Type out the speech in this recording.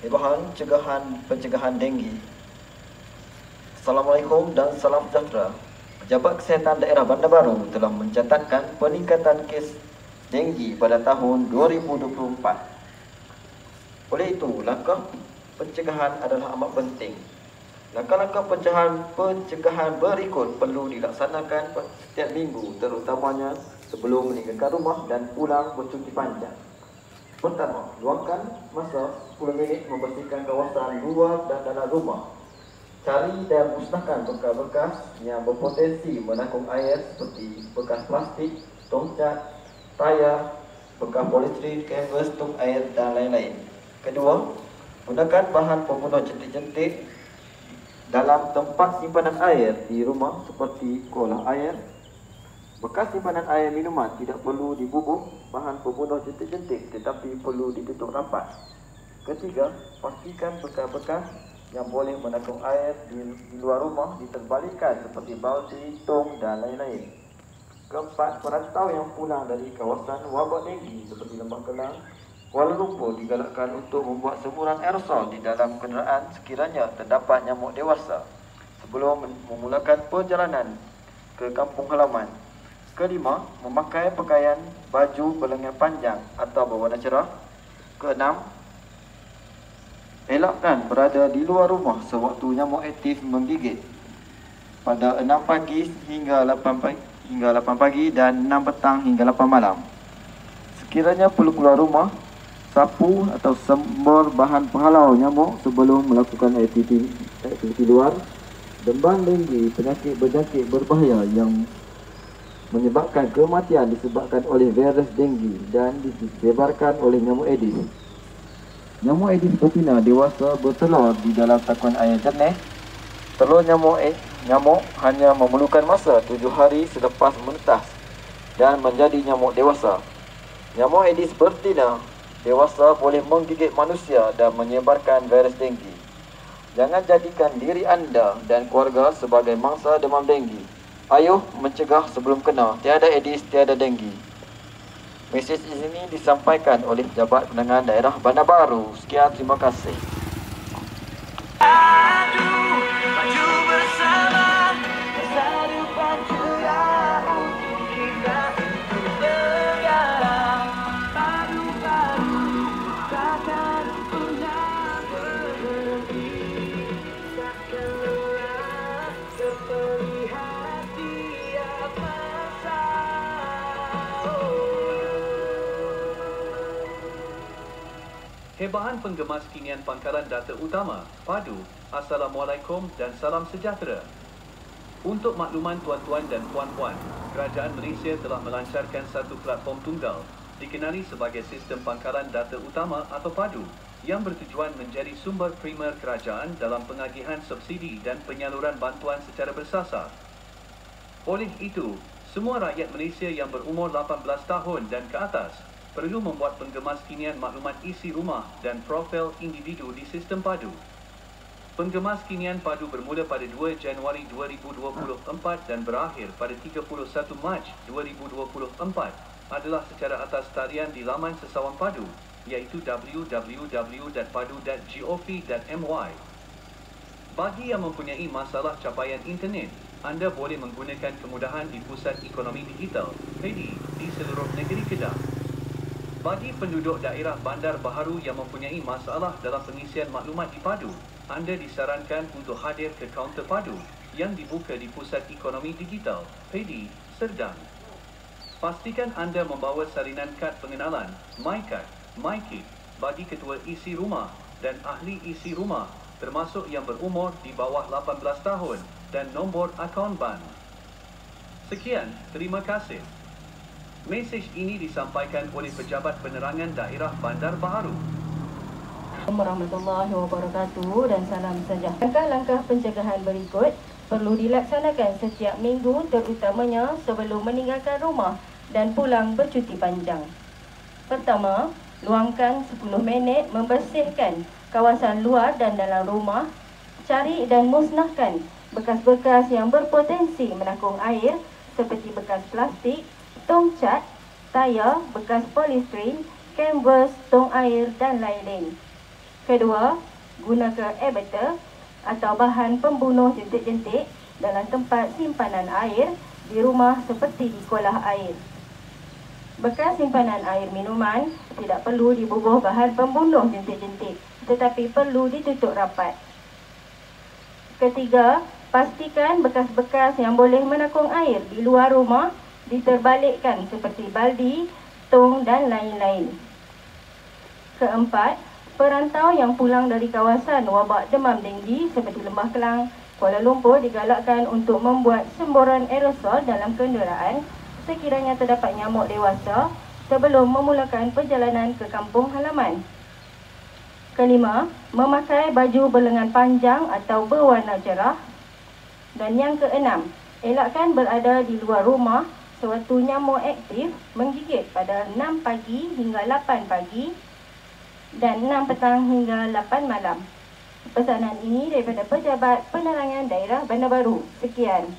pencegahan denggi. Assalamualaikum dan salam sejahtera. Pejabat Kesihatan Daerah Bandar Baru telah mencatatkan peningkatan kes denggi pada tahun 2024. Oleh itu, langkah pencegahan adalah amat penting. Langkah-langkah pencegahan berikut perlu dilaksanakan setiap minggu, terutamanya sebelum meninggalkan rumah dan pulang bercuti panjang. Pertama, luangkan masa 10 minit membersihkan kawasan luar dan dalam rumah. Cari dan musnahkan bekas-bekas yang berpotensi menangkung air seperti bekas plastik, tongcat, tayar, bekas polistiren, kanvas, tong air dan lain-lain. Kedua, gunakan bahan pembunuh jentik-jentik dalam tempat simpanan air di rumah seperti kolam air. Bekas simpanan air minuman tidak perlu dibubuh bahan pembunuh jentik-jentik tetapi perlu ditutup rapat. Ketiga, pastikan bekas-bekas yang boleh menangkung air di luar rumah diterbalikkan seperti balti, tong dan lain-lain. Keempat, perantau yang pulang dari kawasan wabak denggi seperti Lembah Kelang, Kuala Lumpur digalakkan untuk membuat semburan aerosol di dalam kenderaan sekiranya terdapat nyamuk dewasa sebelum memulakan perjalanan ke kampung halaman. Kelima, memakai pakaian baju berlengan panjang atau berwarna cerah. Keenam, elakkan berada di luar rumah sewaktu nyamuk aktif menggigit pada 6 pagi hingga 8 pagi dan 6 petang hingga 8 malam. Sekiranya perlu keluar rumah, sapu atau sembur bahan penghalau nyamuk sebelum melakukan aktiviti luar. Demam denggi, penyakit berjangkit berbahaya yang menyebabkan kematian disebabkan oleh virus denggi dan disebarkan oleh nyamuk Aedes. Nyamuk Aedes betina dewasa bertelur di dalam takuan air jernih. Telur nyamuk hanya memerlukan masa 7 hari selepas menetas dan menjadi nyamuk dewasa. Nyamuk Aedes betina dewasa boleh menggigit manusia dan menyebarkan virus denggi. Jangan jadikan diri anda dan keluarga sebagai mangsa demam denggi. Ayuh mencegah sebelum kena. Tiada Aedes, tiada denggi. Mesej ini disampaikan oleh Pejabat Penanganan Daerah Bandar Baru. Sekian, terima kasih. Hebahan penggemas kinian Pangkalan Data Utama, PADU, Assalamualaikum dan salam sejahtera. Untuk makluman tuan-tuan dan puan-puan, Kerajaan Malaysia telah melancarkan satu platform tunggal dikenali sebagai Sistem Pangkalan Data Utama atau PADU yang bertujuan menjadi sumber primer kerajaan dalam pengagihan subsidi dan penyaluran bantuan secara bersasar. Oleh itu, semua rakyat Malaysia yang berumur 18 tahun dan ke atas perlu membuat penggemas kinian maklumat isi rumah dan profil individu di sistem PADU. Penggemas kinian PADU bermula pada 2 Januari 2024 dan berakhir pada 31 Mac 2024 adalah secara atas talian di laman sesawan PADU iaitu www.padu.gov.my. Bagi yang mempunyai masalah capaian internet, anda boleh menggunakan kemudahan di Pusat Ekonomi Digital (PEDI) di seluruh negeri Kedah. Bagi penduduk daerah Bandar Baharu yang mempunyai masalah dalam pengisian maklumat di PADU, anda disarankan untuk hadir ke kaunter PADU yang dibuka di Pusat Ekonomi Digital (PEDI) Serdang. Pastikan anda membawa salinan kad pengenalan MyCard, MyKit bagi ketua isi rumah dan ahli isi rumah termasuk yang berumur di bawah 18 tahun dan nombor akaun bank. Sekian, terima kasih. Mesej ini disampaikan oleh Pejabat Penerangan Daerah Bandar Baharu. Warahmatullahi wabarakatuh dan salam sejahtera. Langkah-langkah pencegahan berikut perlu dilaksanakan setiap minggu terutamanya sebelum meninggalkan rumah dan pulang bercuti panjang. Pertama, luangkan 10 minit membersihkan kawasan luar dan dalam rumah. Cari dan musnahkan bekas-bekas yang berpotensi menangkung air seperti bekas plastik, tongcat, tayar, bekas polistiren, kanvas, tong air dan lain-lain. Kedua, gunakan aerator atau bahan pembunuh jentik-jentik dalam tempat simpanan air di rumah seperti di kolah air. Bekas simpanan air minuman tidak perlu dibubuh bahan pembunuh jentik-jentik, tetapi perlu ditutup rapat. Ketiga, pastikan bekas-bekas yang boleh menakung air di luar rumah diterbalikkan seperti baldi, tong dan lain-lain. Keempat, perantau yang pulang dari kawasan wabak demam denggi seperti Lembah Kelang, Kuala Lumpur digalakkan untuk membuat semburan aerosol dalam kenderaan sekiranya terdapat nyamuk dewasa sebelum memulakan perjalanan ke kampung halaman. Kelima, memakai baju berlengan panjang atau berwarna cerah. Dan yang keenam, elakkan berada di luar rumah sewaktu nyamuk aktif menggigit pada 6 pagi hingga 8 pagi dan 6 petang hingga 8 malam. Pesanan ini daripada Pejabat Penerangan Daerah Bandar Baru. Sekian.